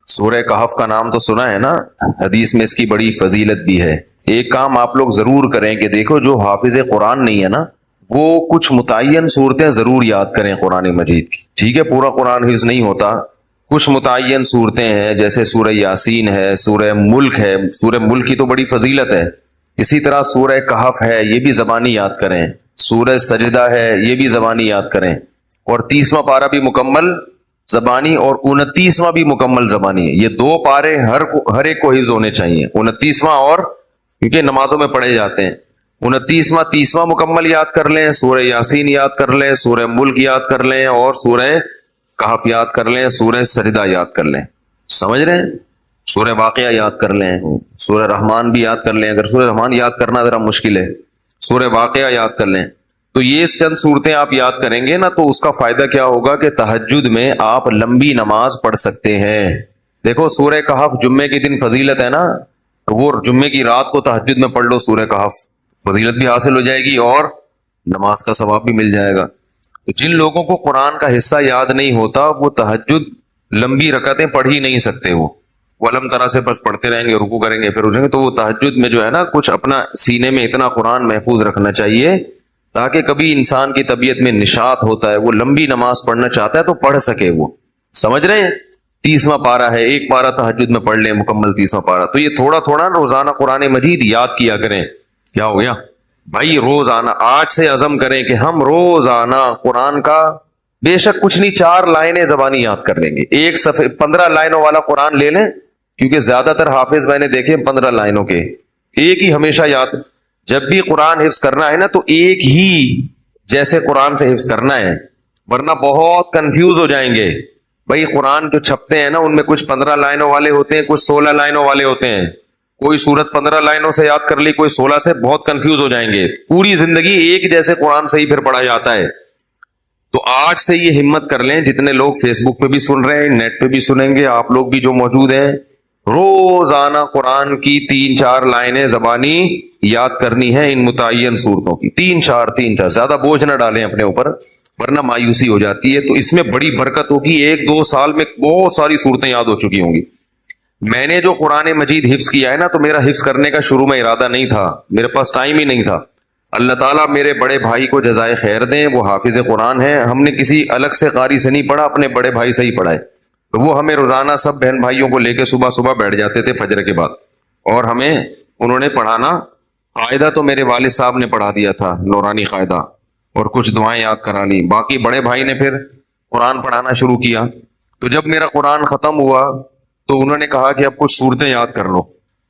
سورہ کہف کا نام تو سنا ہے نا، حدیث میں اس کی بڑی فضیلت بھی ہے۔ ایک کام آپ لوگ ضرور کریں کہ دیکھو جو حافظ قرآن نہیں ہے نا، وہ کچھ متعین صورتیں ضرور یاد کریں قرآن مجید کی۔ ٹھیک ہے، پورا قرآن حفظ نہیں ہوتا، کچھ متعین صورتیں ہیں، جیسے سورہ یاسین ہے، سورہ ملک ہے، سورہ ملک کی تو بڑی فضیلت ہے۔ اسی طرح سورہ کہف ہے، یہ بھی زبانی یاد کریں۔ سورہ سجدہ ہے، یہ بھی زبانی یاد کریں۔ اور 30واں پارہ بھی مکمل زبانی اور 29واں بھی مکمل زبانی ہے۔ یہ دو پارے ہر ایک کو حفظ ہونے چاہیے، 29واں اور کیونکہ نمازوں میں پڑھے جاتے ہیں، 29واں 30واں مکمل یاد کر لیں، سورہ یاسین یاد کر لیں، سورہ ملک یاد کر لیں، اور سورہ کہف یاد کر لیں، سورہ سجدہ یاد کر لیں۔ سمجھ رہے ہیں؟ سورہ واقعہ یاد کر لیں، سورہ رحمان بھی یاد کر لیں، اگر سورہ رحمان یاد کرنا ذرا مشکل ہے، سورہ واقعہ یاد کر لیں۔ تو یہ چند صورتیں آپ یاد کریں گے نا، تو اس کا فائدہ کیا ہوگا کہ تہجد میں آپ لمبی نماز پڑھ سکتے ہیں۔ دیکھو سورہ کہف جمعے کے دن فضیلت ہے نا، تو وہ جمعے کی رات کو تہجد میں پڑھ لو سورہ کہف، فضیلت بھی حاصل ہو جائے گی اور نماز کا ثواب بھی مل جائے گا۔ تو جن لوگوں کو قرآن کا حصہ یاد نہیں ہوتا، وہ تہجد لمبی رکعتیں پڑھ ہی نہیں سکتے، وہ علم طرح سے بس پڑھتے رہیں گے، رکوع کریں گے پھر اٹھیں گے۔ تو وہ تہجد میں جو ہے نا، کچھ اپنا سینے میں اتنا قرآن محفوظ رکھنا چاہیے تاکہ کبھی انسان کی طبیعت میں نشاط ہوتا ہے، وہ لمبی نماز پڑھنا چاہتا ہے تو پڑھ سکے وہ۔ سمجھ رہے ہیں؟ 30واں پارہ ہے، ایک پارہ تہجد میں پڑھ لیں مکمل 30واں پارہ۔ تو یہ تھوڑا تھوڑا روزانہ قرآن مجید یاد کیا کریں۔ کیا ہو گیا بھائی؟ روزانہ آج سے عزم کریں کہ ہم روزانہ قرآن کا بے شک کچھ نہیں 4 لائنیں زبانی یاد کر لیں گے۔ ایک صفحے 15 لائنوں والا قرآن لے لیں، کیونکہ زیادہ تر حافظ میں نے دیکھے 15 لائنوں کے، ایک ہی ہمیشہ یاد۔ جب بھی قرآن حفظ کرنا ہے نا، تو ایک ہی جیسے قرآن سے حفظ کرنا ہے، ورنہ بہت کنفیوز ہو جائیں گے۔ بھائی قرآن جو چھپتے ہیں نا، ان میں کچھ 15 لائنوں والے ہوتے ہیں، کچھ 16 لائنوں والے ہوتے ہیں۔ کوئی سورت 15 لائنوں سے یاد کر لی، کوئی 16 سے، بہت کنفیوز ہو جائیں گے۔ پوری زندگی ایک جیسے قرآن سے ہی پھر پڑھا جاتا ہے۔ تو آج سے یہ ہمت کر لیں، جتنے لوگ فیس بک پہ بھی سن رہے ہیں، نیٹ پہ بھی سنیں گے، آپ لوگ بھی جو موجود ہیں، روزانہ قرآن کی 3-4 لائنیں زبانی یاد کرنی ہے، ان متعین صورتوں کی 3-4 زیادہ بوجھ نہ ڈالیں اپنے اوپر، ورنہ مایوسی ہو جاتی ہے۔ تو اس میں بڑی برکت ہوگی، 1-2 سال میں بہت ساری صورتیں یاد ہو چکی ہوں گی۔ میں نے جو قرآن مجید حفظ کیا ہے نا، تو میرا حفظ کرنے کا شروع میں ارادہ نہیں تھا، میرے پاس ٹائم ہی نہیں تھا۔ اللہ تعالیٰ میرے بڑے بھائی کو جزائے خیر دیں، وہ حافظ قرآن ہیں، ہم نے کسی الگ سے قاری سے نہیں پڑھا، اپنے بڑے بھائی سے ہی پڑھا ہے۔ تو وہ ہمیں روزانہ سب بہن بھائیوں کو لے کے صبح بیٹھ جاتے تھے فجر کے بعد، اور ہمیں انہوں نے پڑھانا، قاعدہ تو میرے والد صاحب نے پڑھا دیا تھا، نورانی قاعدہ، اور کچھ دعائیں یاد کرا لی۔ باقی بڑے بھائی نے پھر قرآن پڑھانا شروع کیا۔ تو جب میرا قرآن ختم ہوا تو انہوں نے کہا کہ اب کچھ صورتیں یاد کر لو،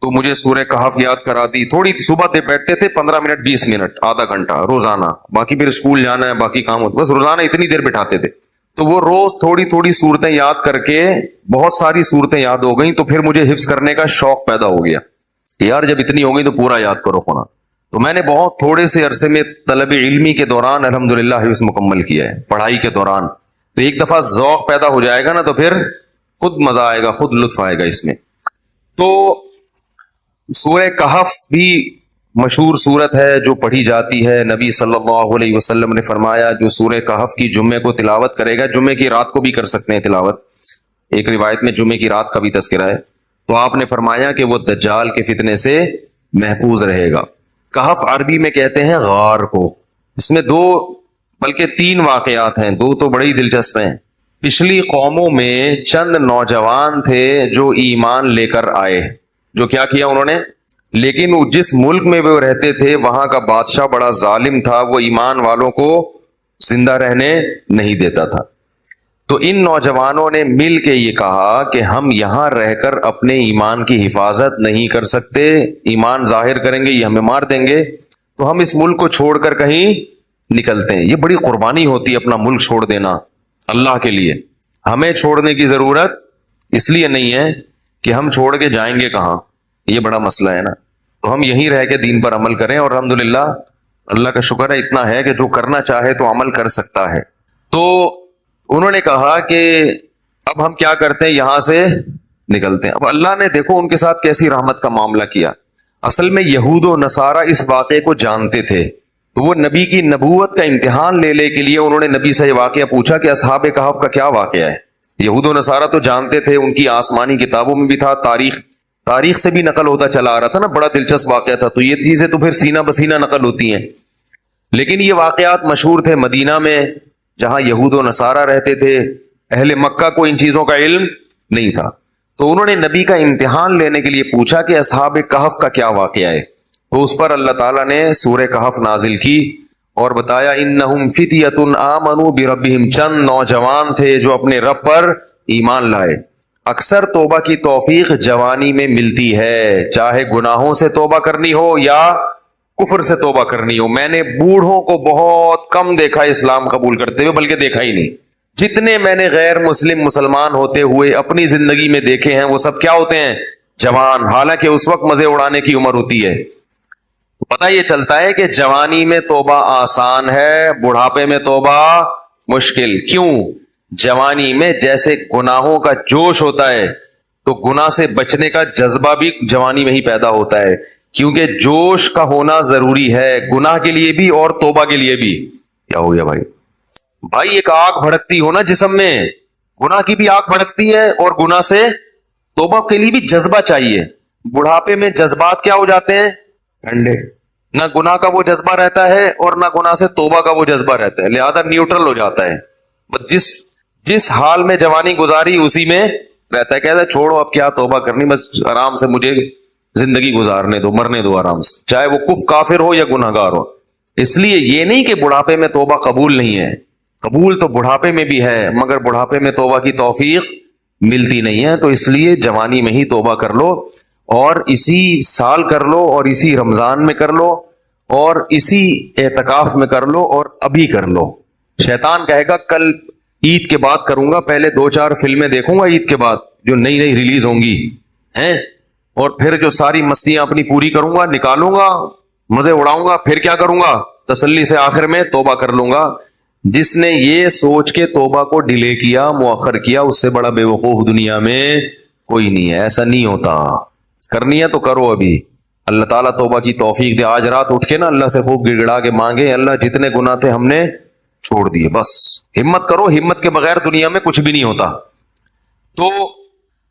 تو مجھے سورہ کہف یاد کرا دی۔ تھوڑی صبح سے بیٹھتے تھے 15 منٹ 20 منٹ آدھا گھنٹہ روزانہ، باقی پھر اسکول جانا ہے، باقی کام ہوتا، بس روزانہ اتنی دیر بٹھاتے تھے۔ تو وہ روز تھوڑی تھوڑی صورتیں یاد کر کے بہت ساری صورتیں یاد ہو گئیں۔ تو پھر مجھے حفظ کرنے کا شوق پیدا ہو گیا، یار جب اتنی ہو گئی تو پورا یاد کرو قرآن۔ تو میں نے بہت تھوڑے سے عرصے میں طلب علمی کے دوران الحمدللہ حفظ مکمل کیا ہے، پڑھائی کے دوران۔ تو ایک دفعہ ذوق پیدا ہو جائے گا نا، تو پھر خود مزہ آئے گا، خود لطف آئے گا اس میں۔ تو سورہ کہف بھی مشہور صورت ہے جو پڑھی جاتی ہے۔ نبی صلی اللہ علیہ وسلم نے فرمایا جو سورہ کہف کی جمعے کو تلاوت کرے گا، جمعے کی رات کو بھی کر سکتے ہیں تلاوت، ایک روایت میں جمعے کی رات کا بھی تذکرہ ہے، تو آپ نے فرمایا کہ وہ دجال کے فتنے سے محفوظ رہے گا۔ کہف عربی میں کہتے ہیں غار کو۔ اس میں 2 بلکہ 3 واقعات ہیں، 2 تو بڑی دلچسپ ہیں۔ پچھلی قوموں میں چند نوجوان تھے جو ایمان لے کر آئے، جو کیا کیا انہوں نے، لیکن جس ملک میں وہ رہتے تھے وہاں کا بادشاہ بڑا ظالم تھا، وہ ایمان والوں کو زندہ رہنے نہیں دیتا تھا۔ تو ان نوجوانوں نے مل کے یہ کہا کہ ہم یہاں رہ کر اپنے ایمان کی حفاظت نہیں کر سکتے، ایمان ظاہر کریں گے یہ ہمیں مار دیں گے، تو ہم اس ملک کو چھوڑ کر کہیں نکلتے ہیں۔ یہ بڑی قربانی ہوتی ہے اپنا ملک چھوڑ دینا اللہ کے لیے۔ ہمیں چھوڑنے کی ضرورت اس لیے نہیں ہے کہ ہم چھوڑ کے جائیں گے کہاں، یہ بڑا مسئلہ ہے نا۔ تو ہم یہیں رہ کے دین پر عمل کریں، اور الحمدللہ اللہ کا شکر ہے اتنا ہے کہ جو کرنا چاہے تو عمل کر سکتا ہے۔ تو انہوں نے کہا کہ اب ہم کیا کرتے ہیں، یہاں سے نکلتے ہیں۔ اب اللہ نے دیکھو ان کے ساتھ کیسی رحمت کا معاملہ کیا۔ اصل میں یہود و نصارہ اس واقعے کو جانتے تھے، تو وہ نبی کی نبوت کا امتحان لے کے لیے انہوں نے نبی سے یہ واقعہ پوچھا کہ اصحاب کہف کا کیا واقعہ ہے۔ یہود و نصارہ تو جانتے تھے، ان کی آسمانی کتابوں میں بھی تھا، تاریخ سے بھی نقل ہوتا چلا آ رہا تھا نا، بڑا دلچسپ واقعہ تھا. تو یہ چیزیں تو پھر سینہ بسینہ نقل ہوتی ہیں. لیکن یہ واقعات مشہور تھے مدینہ میں جہاں یہود و نصارہ رہتے تھے. اہل مکہ کو ان چیزوں کا علم نہیں تھا. تو انہوں نے نبی کا امتحان لینے کے لیے پوچھا کہ اصحاب کہف کا کیا واقعہ ہے. تو اس پر اللہ تعالیٰ نے سورہ کہف نازل کی اور بتایا انہم فتیۃ آمنوا بربہم، چند نوجوان تھے جو اپنے رب پر ایمان لائے. اکثر توبہ کی توفیق جوانی میں ملتی ہے، چاہے گناہوں سے توبہ کرنی ہو یا کفر سے توبہ کرنی ہو. میں نے بوڑھوں کو بہت کم دیکھا اسلام قبول کرتے ہوئے، بلکہ دیکھا ہی نہیں. جتنے میں نے غیر مسلمان ہوتے ہوئے اپنی زندگی میں دیکھے ہیں وہ سب کیا ہوتے ہیں؟ جوان. حالانکہ اس وقت مزے اڑانے کی عمر ہوتی ہے. پتہ یہ چلتا ہے کہ جوانی میں توبہ آسان ہے، بڑھاپے میں توبہ مشکل. کیوں؟ جوانی میں جیسے گناہوں کا جوش ہوتا ہے تو گناہ سے بچنے کا جذبہ بھی جوانی میں ہی پیدا ہوتا ہے، کیونکہ جوش کا ہونا ضروری ہے گناہ کے لیے بھی اور توبہ کے لیے بھی. کیا ہو گیا بھائی ایک آگ بھڑکتی ہو نا جسم میں، گناہ کی بھی آگ بھڑکتی ہے اور گناہ سے توبہ کے لیے بھی جذبہ چاہیے. بڑھاپے میں جذبات کیا ہو جاتے ہیں؟ ٹھنڈے. نہ گناہ کا وہ جذبہ رہتا ہے اور نہ گناہ سے توبہ کا وہ جذبہ رہتا ہے، لہذا نیوٹرل ہو جاتا ہے. جس حال میں جوانی گزاری اسی میں رہتا ہے. کہتا ہے چھوڑو اب کیا توبہ کرنی، بس آرام سے مجھے زندگی گزارنے دو، مرنے دو آرام سے، چاہے وہ کافر ہو یا گناہ گار ہو. اس لیے یہ نہیں کہ بڑھاپے میں توبہ قبول نہیں ہے، قبول تو بڑھاپے میں بھی ہے، مگر بڑھاپے میں توبہ کی توفیق ملتی نہیں ہے. تو اس لیے جوانی میں ہی توبہ کر لو، اور اسی سال کر لو، اور اسی رمضان میں کر لو، اور اسی اعتکاف میں کر لو، اور ابھی کر لو. شیطان کہے گا کل عید کے بعد کروں گا، پہلے 2-4 فلمیں دیکھوں گا عید کے بعد جو نئی ریلیز ہوں گی ہیں، اور پھر جو ساری مستیاں اپنی پوری کروں گا، نکالوں گا، مزے اڑاؤں گا، پھر کیا کروں گا؟ تسلی سے آخر میں توبہ کر لوں گا. جس نے یہ سوچ کے توبہ کو ڈیلے کیا، مؤخر کیا، اس سے بڑا بے وقوف دنیا میں کوئی نہیں ہے. ایسا نہیں ہوتا. کرنی ہے تو کرو ابھی. اللہ تعالیٰ توبہ کی توفیق دے. آج رات اٹھ کے نا اللہ سے خوب گڑ گڑا کے مانگے، اللہ جتنے گناہ تھے ہم نے چھوڑ دیے. بس ہمت کرو، ہمت کے بغیر دنیا میں کچھ بھی نہیں ہوتا. تو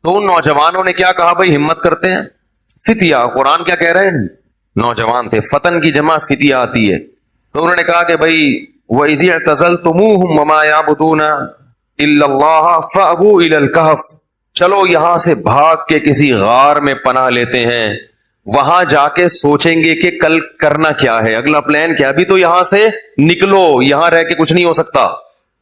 ان نوجوانوں نے کیا کہا بھائی؟ ہمت کرتے ہیں. فتیہ، قرآن کیا کہہ رہے ہیں؟ نوجوان تھے. فتن کی جمع فتیہ آتی ہے. تو انہوں نے کہا کہ بھائی وَإِذِ اعْتَزَلْتُمُوهُمْ وَمَا يَعْبُدُونَ إِلَّا اللَّهَ فَأْوُوا إِلَى الْكَهْفِ، چلو یہاں سے بھاگ کے کسی غار میں پناہ لیتے ہیں، وہاں جا کے سوچیں گے کہ کل کرنا کیا ہے، اگلا پلان کیا. ابھی تو یہاں سے نکلو، یہاں رہ کے کچھ نہیں ہو سکتا.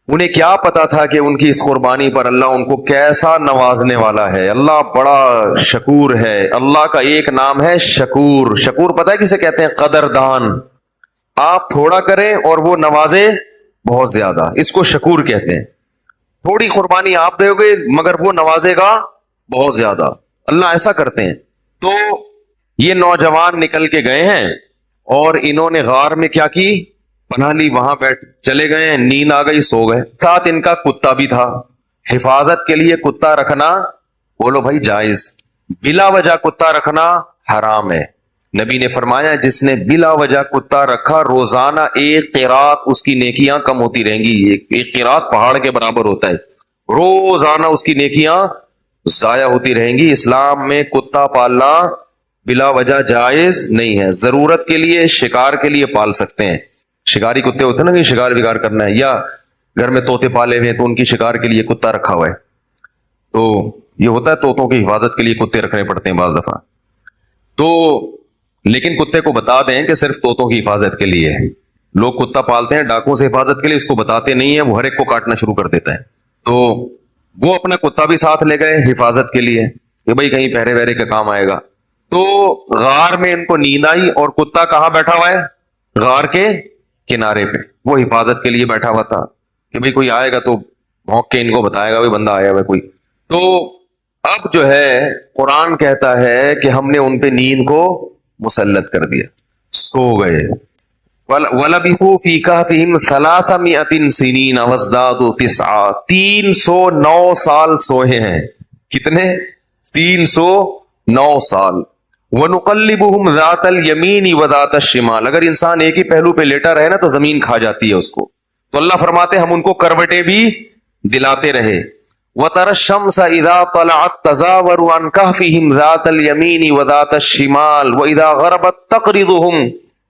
انہیں کیا پتا تھا کہ ان کی اس قربانی پر اللہ ان کو کیسا نوازنے والا ہے. اللہ بڑا شکور ہے. اللہ کا ایک نام ہے شکور. شکور پتہ ہے کسے کہتے ہیں؟ قدردان. آپ تھوڑا کریں اور وہ نوازے بہت زیادہ، اس کو شکور کہتے ہیں. تھوڑی قربانی آپ دو گے مگر وہ نوازے گا بہت زیادہ. اللہ ایسا کرتے ہیں. تو یہ نوجوان نکل کے گئے ہیں اور انہوں نے غار میں کیا کی؟ پناہ لی. وہاں بیٹھ چلے گئے ہیں، نیند آ گئی، سو گئے. ساتھ ان کا کتا بھی تھا. حفاظت کے لیے کتا رکھنا بولو بھائی جائز، بلا وجہ کتا رکھنا حرام ہے. نبی نے فرمایا جس نے بلا وجہ کتا رکھا روزانہ 1 قیرات اس کی نیکیاں کم ہوتی رہیں گی. 1 قیرات پہاڑ کے برابر ہوتا ہے. روزانہ اس کی نیکیاں ضائع ہوتی رہیں گی. اسلام میں کتا پالنا بلا وجہ جائز نہیں ہے. ضرورت کے لیے، شکار کے لیے پال سکتے ہیں. شکاری کتے ہوتے ہیں نا کہ شکار وکار کرنا ہے، یا گھر میں طوطے پالے ہوئے ہیں تو ان کی شکار کے لیے کتا رکھا ہوا ہے. تو یہ ہوتا ہے طوطوں کی حفاظت کے لیے کتے رکھنے پڑتے ہیں بعض دفعہ. تو لیکن کتے کو بتا دیں کہ صرف طوطوں کی حفاظت کے لیے ہے. لوگ کتا پالتے ہیں ڈاکوں سے حفاظت کے لیے، اس کو بتاتے نہیں ہیں، وہ ہر ایک کو کاٹنا شروع کر دیتا ہے. تو وہ اپنا کتا بھی ساتھ لے گئے حفاظت کے لیے کہ بھائی کہیں پہرے وہرے کے کام آئے گا. تو غار میں ان کو نیند آئی اور کتا کہاں بیٹھا ہوا ہے؟ غار کے کنارے پہ. وہ حفاظت کے لیے بیٹھا ہوا تھا کہ بھئی کوئی آئے گا تو بھونک کے ان کو بتائے گا بھئی بندہ آیا ہوا ہے کوئی. تو اب جو ہے قرآن کہتا ہے کہ ہم نے ان پہ نیند کو مسلط کر دیا، سو گئے. وَلَبِثُوا فِي كَهْفِهِمْ 300 سِنِينَ وَازْدَادُوا 9 309 سال سوئے ہیں. کتنے؟ 309 سال. وَنُقَلِّبُهُمْ ذَاتَ الْيَمِينِ وَذَاتَ الشِّمَالِ. اگر انسان ایک ہی پہلو پہ لیٹا رہے نا تو زمین کھا جاتی ہے اس کو. تو اللہ فرماتے ہم ان کو کروٹیں بھی دلاتے رہے. وَتَرَى الشَّمْسَ إِذَا طَلَعَتْ تَزَاوَرُ عَنْ كَهْفِهِمْ ذَاتَ الْيَمِينِ وَذَاتَ الشِّمَالِ وَإِذَا غَرَبَتْ تَقْرِضُهُمْ.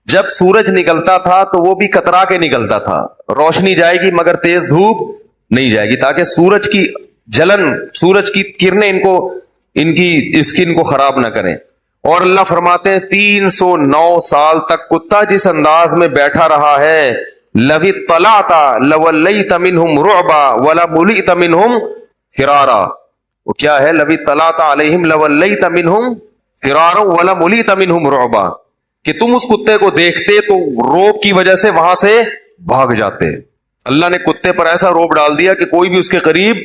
جب سورج نکلتا تھا تو وہ بھی کترا کے نکلتا تھا، روشنی جائے گی مگر تیز دھوپ نہیں جائے گی، تاکہ سورج کی جلن، سورج کی کرنیں ان کی اسکن کو خراب نہ کریں. اور اللہ فرماتے ہیں 309 سال تک کتا جس انداز میں بیٹھا رہا ہے، لَوِ اطَّلَعْتَ لَوَلَّيْتَ مِنْهُمْ رُعْبًا وَلَمُلِئْتَ مِنْهُمْ فرارا. وہ کیا ہے؟ لَوِ اطَّلَعْتَ عَلَيْهِمْ لَوَلَّيْتَ مِنْهُمْ فِرَارًا وَلَمُلِئْتَ مِنْهُمْ رُعْبًا، کہ تم اس کتے کو دیکھتے تو روب کی وجہ سے وہاں سے بھاگ جاتے. اللہ نے کتے پر ایسا روب ڈال دیا کہ کوئی بھی اس کے قریب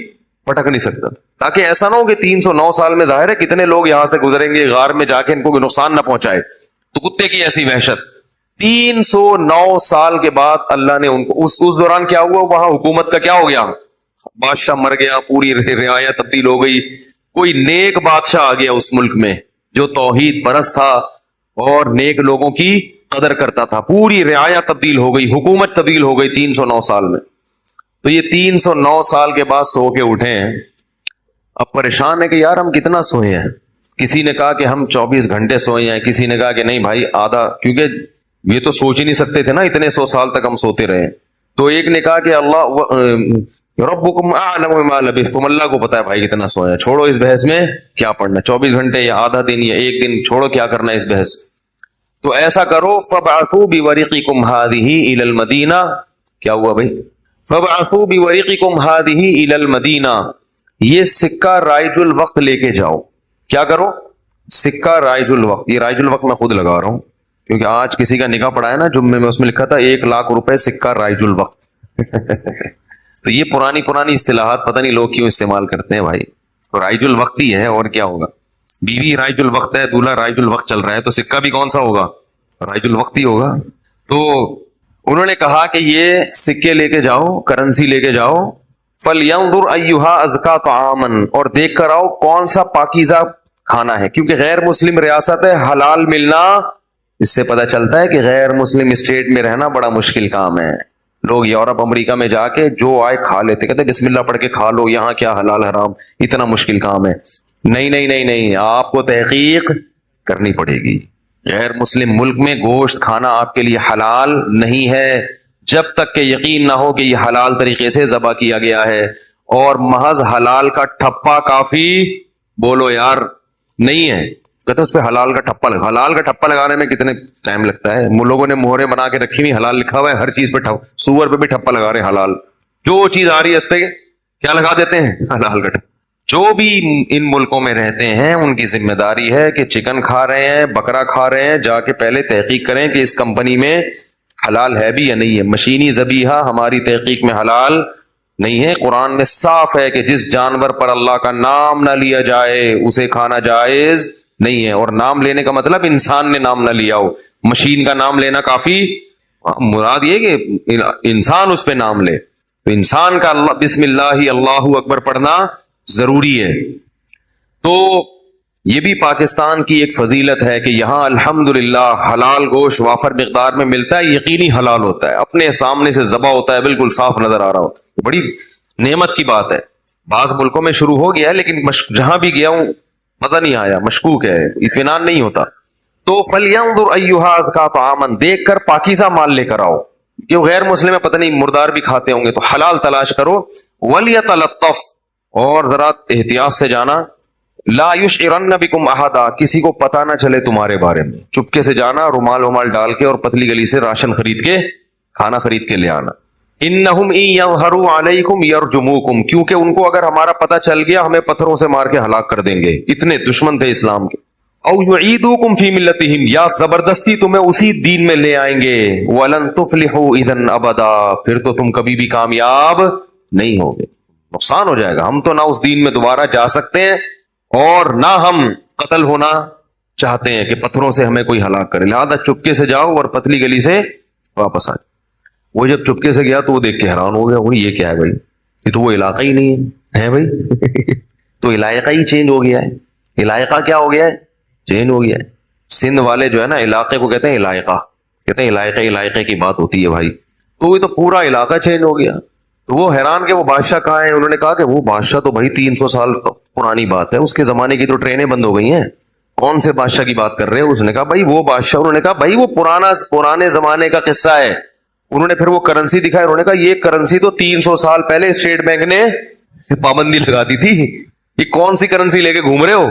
پٹک نہیں سکتا، تاکہ ایسا نہ ہو کہ 309 سال میں ظاہر ہے کتنے لوگ یہاں سے گزریں گے غار میں جا کے ان کو کوئی نقصان نہ پہنچائے، تو کتے کی ایسی وحشت. 309 سال کے بعد اللہ نے ان کو اس دوران کیا ہوا؟ وہاں حکومت کا کیا ہو گیا؟ بادشاہ مر گیا، پوری رعایا تبدیل ہو گئی، کوئی نیک بادشاہ آ گیا اس ملک میں جو توحید پرست تھا اور نیک لوگوں کی قدر کرتا تھا. پوری رعایا تبدیل ہو گئی، حکومت تبدیل ہو گئی 309 سال میں. تو یہ 309 سال کے بعد سو کے اٹھے ہیں، اب پریشان ہے کہ یار ہم کتنا سوئے ہیں. کسی نے کہا کہ ہم 24 گھنٹے سوئے ہیں، کسی نے کہا کہ نہیں بھائی آدھا، کیونکہ یہ تو سوچ ہی نہیں سکتے تھے نا اتنے 100 سال تک ہم سوتے رہے. تو ایک نے کہا کہ اللہ ربکم اعلم بما لبثتم، اللہ کو پتا ہے بھائی کتنا سویا، چھوڑو اس بحث میں کیا پڑھنا، 24 گھنٹے یا آدھا دن یا ایک دن، چھوڑو کیا کرنا اس بحث. تو ایسا کرو فبعثوا بورقکم هذه الى المدینہ. کیا ہوا بھائی؟ فبعثوا بورقکم هذه الى المدینہ، یہ سکہ رائج الوقت لے کے جاؤ. کیا کرو؟ سکہ رائج الوقت. یہ رائج الوقت میں خود لگا رہا ہوں کیونکہ آج کسی کا نکاح پڑا ہے نا جمعے میں، اس میں لکھا تھا 1,00,000 روپے سکہ رائج الوقت. تو یہ پرانی اصطلاحات پتہ نہیں لوگ کیوں استعمال کرتے ہیں بھائی. تو رائج الوقت ہی ہے اور کیا ہوگا. بیوی رائج الوقت ہے، دولہا رائج الوقت چل رہا ہے، تو سکہ بھی کون سا ہوگا؟ رائج الوقت ہی ہوگا. تو انہوں نے کہا کہ یہ سکے لے کے جاؤ، کرنسی لے کے جاؤ. فَلْيَنْظُرْ أَيُّهَا أَزْكَىٰ طَعَامًا، اور دیکھ کر آؤ کون سا پاکیزہ کھانا ہے، کیونکہ غیر مسلم ریاست ہے، حلال ملنا، اس سے پتہ چلتا ہے کہ غیر مسلم اسٹیٹ میں رہنا بڑا مشکل کام ہے. لوگ یورپ امریکہ میں جا کے جو آئے کھا لیتے، کہتے بسم اللہ پڑھ کے کھا لو، یہاں کیا حلال حرام اتنا مشکل کام ہے. نہیں، آپ کو تحقیق کرنی پڑے گی. غیر مسلم ملک میں گوشت کھانا آپ کے لیے حلال نہیں ہے جب تک کہ یقین نہ ہو کہ یہ حلال طریقے سے ذبح کیا گیا ہے. اور محض حلال کا ٹھپا کافی بولو یار نہیں ہے، کہتے اس پہ حلال کا ٹھپا لگا. حلال کا ٹھپا لگانے میں کتنے ٹائم لگتا ہے. لوگوں نے مہرے بنا کے رکھی ہوئی، حلال لکھا ہوا ہے، ہر چیز پہ سور پہ بھی ٹھپا لگا رہے ہیں حلال. جو چیز آ رہی ہے اس پہ کیا لگا دیتے ہیں؟ حلال کا ٹھپا. جو بھی ان ملکوں میں رہتے ہیں ان کی ذمہ داری ہے کہ چکن کھا رہے ہیں، بکرا کھا رہے ہیں، جا کے پہلے تحقیق کریں کہ اس کمپنی میں حلال ہے بھی یا نہیں ہے. مشینی ذبیحہ ہماری تحقیق میں حلال نہیں ہے. قرآن میں صاف ہے کہ جس جانور پر اللہ کا نام نہ لیا جائے اسے کھانا جائز نہیں ہے. اور نام لینے کا مطلب انسان نے نام نہ لیا ہو، مشین کا نام لینا کافی، مراد یہ کہ انسان اس پہ نام لے. تو انسان کا اللہ بسم اللہ اللہ اکبر پڑھنا ضروری ہے. تو یہ بھی پاکستان کی ایک فضیلت ہے کہ یہاں الحمدللہ حلال گوشت وافر مقدار میں ملتا ہے، یقینی حلال ہوتا ہے، اپنے سامنے سے ذبح ہوتا ہے، بالکل صاف نظر آ رہا ہوتا ہے. بڑی نعمت کی بات ہے. بعض ملکوں میں شروع ہو گیا ہے لیکن جہاں بھی گیا ہوں مزہ نہیں آیا، مشکوک ہے، اطمینان نہیں ہوتا. تو فَلْيَنْظُرْ أَيُّهَا أَزْكَىٰ طَعَامًا، دیکھ کر پاکیزہ مال لے کر آؤ. جو غیر مسلم ہے پتہ نہیں مردار بھی کھاتے ہوں گے، تو حلال تلاش کرو. وَلْيَتَلَطَّفْ، اور ذرا احتیاط سے جانا. لا یشعرن بکم احدا، کسی کو پتہ نہ چلے تمہارے بارے میں. چپکے سے جانا، رومال ڈال کے اور پتلی گلی سے راشن خرید کے، کھانا خرید کے لے آنا. انہم ان یظہروا علیکم یرجموکم، کیونکہ ان کو اگر ہمارا پتہ چل گیا ہمیں پتھروں سے مار کے ہلاک کر دیں گے، اتنے دشمن تھے اسلام کے. او یعیدوکم فی ملتہم، یا زبردستی تمہیں اسی دین میں لے آئیں گے. ولن تفلحوا اذا ابدا، پھر تو تم کبھی بھی کامیاب نہیں ہوگے، نقصان ہو جائے گا. ہم تو نہ اس دین میں دوبارہ جا سکتے ہیں اور نہ ہم قتل ہونا چاہتے ہیں کہ پتھروں سے ہمیں کوئی ہلاک کرے. لہذا چپکے سے جاؤ اور پتلی گلی سے واپس آ جاؤ. وہ جب چپکے سے گیا تو وہ دیکھ کے حیران ہو گیا، وہ یہ کیا ہے بھائی، یہ تو وہ علاقہ ہی نہیں ہے بھائی. تو علاقہ ہی چینج ہو گیا ہے. علاقہ کیا ہو گیا ہے؟ چینج ہو گیا ہے. سندھ والے جو ہے نا علاقے کو کہتے ہیں علاقہ، کہتے ہیں علاقے کی بات ہوتی ہے بھائی. تو یہ تو پورا علاقہ چینج ہو گیا. تو وہ حیران کہ وہ بادشاہ کہاں ہے. انہوں نے کہا کہ وہ بادشاہ تو بھائی 300 سال پرانی بات ہے, اس کے زمانے کی تو ٹرینیں بند ہو گئی ہیں, کون سے بادشاہ کی بات کر رہے ہیں؟ اس نے کہا بھائی وہ بادشاہ. انہوں نے کہا بھائی وہ پرانے زمانے کا قصہ ہے. انہوں نے پھر وہ کرنسی دکھائی, انہوں نے کہا یہ کرنسی تو 300 سال پہلے اسٹیٹ بینک نے پابندی لگا دی تھی, یہ کون سی کرنسی لے کے گھوم رہے ہو.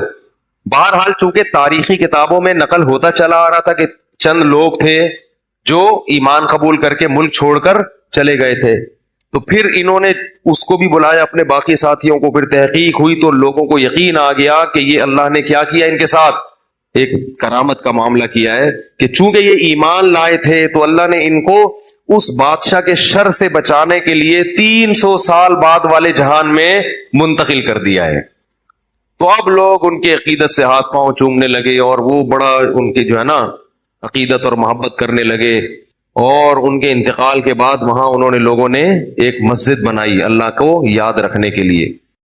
بہرحال چونکہ تاریخی کتابوں میں نقل ہوتا چلا آ رہا تھا کہ چند لوگ تھے جو ایمان قبول کر کے ملک چھوڑ کر چلے گئے تھے, تو پھر انہوں نے اس کو بھی بلایا اپنے باقی ساتھیوں کو, پھر تحقیق ہوئی تو لوگوں کو یقین آ گیا کہ یہ اللہ نے کیا کیا ان کے ساتھ, ایک کرامت کا معاملہ کیا ہے کہ چونکہ یہ ایمان لائے تھے تو اللہ نے ان کو اس بادشاہ کے شر سے بچانے کے لیے 300 سال بعد والے جہان میں منتقل کر دیا ہے. تو اب لوگ ان کے عقیدت سے ہاتھ پاؤں چومنے لگے اور وہ بڑا ان کی جو ہے نا عقیدت اور محبت کرنے لگے, اور ان کے انتقال کے بعد وہاں انہوں نے لوگوں نے ایک مسجد بنائی اللہ کو یاد رکھنے کے لیے.